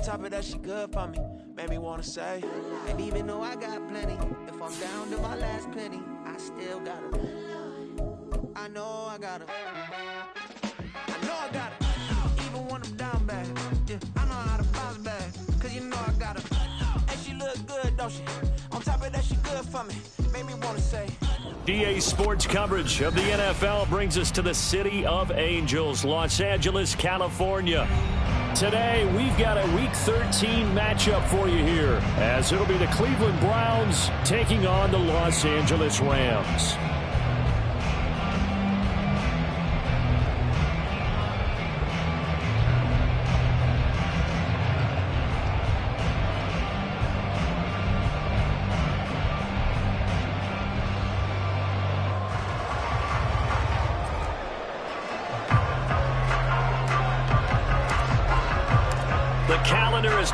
top of that, she good for me. Made me wanna say, and even though I got plenty, if I'm down to my last penny, I still got her. I know I got her. I know I got her. Even when I'm down bad, yeah, I know how to bounce back. Cause you know I got her. And she look good, don't she? On top of that, she good for me. Made me wanna say. DA Sports coverage of the NFL brings us to the City of Angels, Los Angeles, California. Today, we've got a Week 13 matchup for you here, as it'll be the Cleveland Browns taking on the Los Angeles Rams.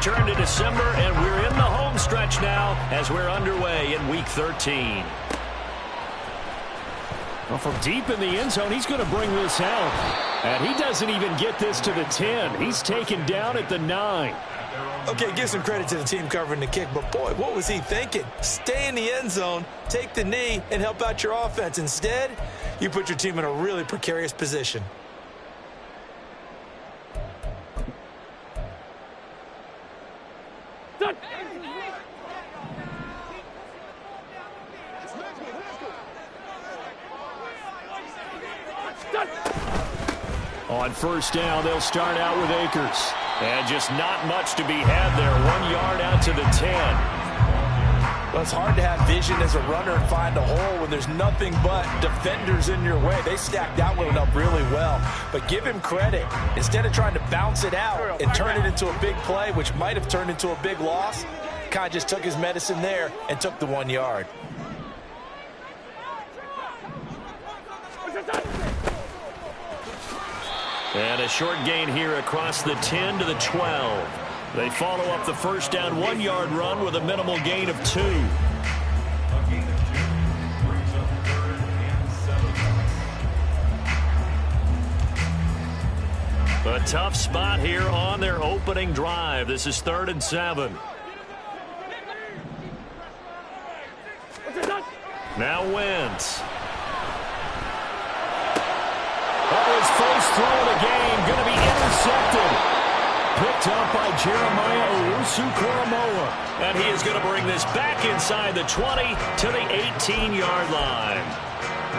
Turned to December, and we're in the home stretch now as we're underway in Week 13. Well, from deep in the end zone, he's going to bring this out. And he doesn't even get this to the 10. He's taken down at the 9. Okay, give some credit to the team covering the kick, but boy, what was he thinking? Stay in the end zone, take the knee, and help out your offense. Instead, you put your team in a really precarious position. On first down, they'll start out with Akers. And just not much to be had there. 1 yard out to the 10. Well, it's hard to have vision as a runner and find a hole when there's nothing but defenders in your way. They stacked that one up really well. But give him credit. Instead of trying to bounce it out and turn it into a big play, which might have turned into a big loss, kind of just took his medicine there and took the 1 yard. And a short gain here across the 10 to the 12. They follow up the first down 1 yard run with a minimal gain of 2. A tough spot here on their opening drive. This is 3rd and 7. Now Wentz. His first throw of the game going to be intercepted. Picked up by Jeremiah Owusu-Koramoah. And he is going to bring this back inside the 20 to the 18-yard line.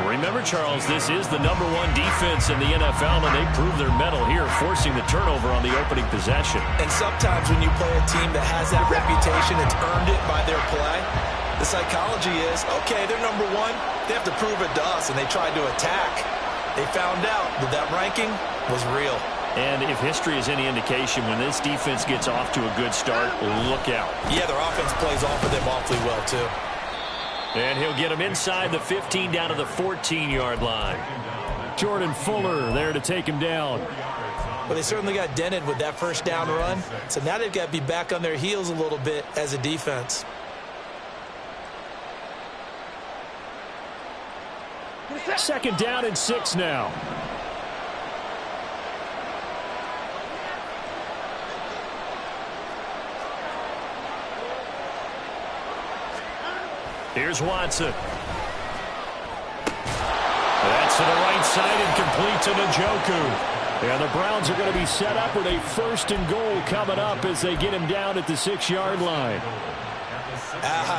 Remember, Charles, this is the #1 defense in the NFL, and they proved their mettle here, forcing the turnover on the opening possession. And sometimes when you play a team that has that reputation, it's earned it by their play. The psychology is, okay, they're #1. They have to prove it to us, and they tried to attack. They found out that that ranking was real. And if history is any indication, when this defense gets off to a good start, look out. Yeah, their offense plays off of them awfully well, too. And he'll get him inside the 15 down to the 14-yard line. Jordan Fuller there to take him down. Well, they certainly got dented with that first down run. So now they've got to be back on their heels a little bit as a defense. Second down and 6 now. Here's Watson. That's to the right side and complete to Njoku. And the Browns are going to be set up with a 1st and goal coming up as they get him down at the 6-yard line.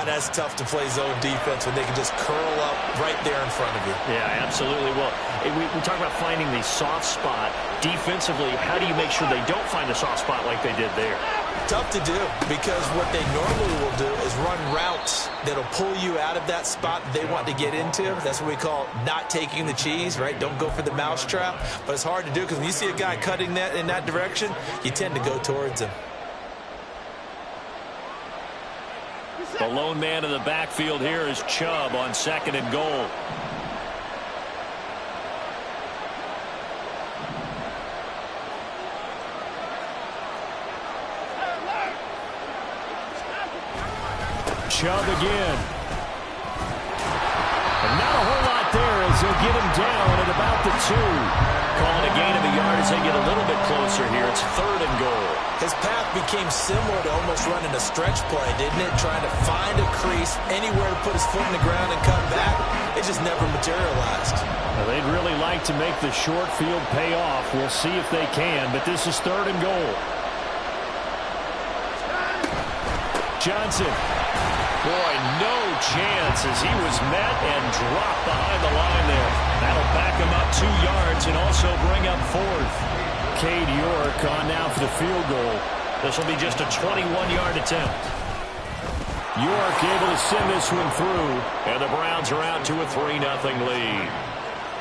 That's tough to play zone defense when they can just curl up right there in front of you. Yeah, absolutely. Well, we talk about finding the soft spot. Defensively, how do you make sure they don't find a soft spot like they did there? Tough to do, because what they normally will do is run routes that'll pull you out of that spot that they want to get into. That's what we call not taking the cheese, right? Don't go for the mousetrap. But it's hard to do because when you see a guy cutting that in that direction, you tend to go towards him. The lone man in the backfield here is Chubb on 2nd and goal. Chubb again. And not a whole lot there as they'll get him down at about the 2. Calling a gain of a yard as they get a little bit closer here. It's 3rd and goal. His path became similar to almost running a stretch play, didn't it? Trying to find a crease, anywhere to put his foot in the ground and cut back. It just never materialized. Well, they'd really like to make the short field pay off. We'll see if they can, but this is 3rd and goal. Johnson. Boy, no chance as he was met and dropped behind the line there. That'll back him up 2 yards and also bring up 4th. Cade York on now for the field goal. This will be just a 21-yard attempt. York able to send this one through, and the Browns are out to a 3-0 lead.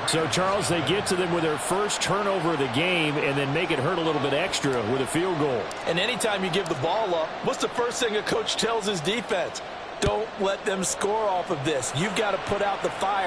So, Charles, they get to them with their first turnover of the game and then make it hurt a little bit extra with a field goal. And anytime you give the ball up, what's the first thing a coach tells his defense? Don't let them score off of this. You've got to put out the fire.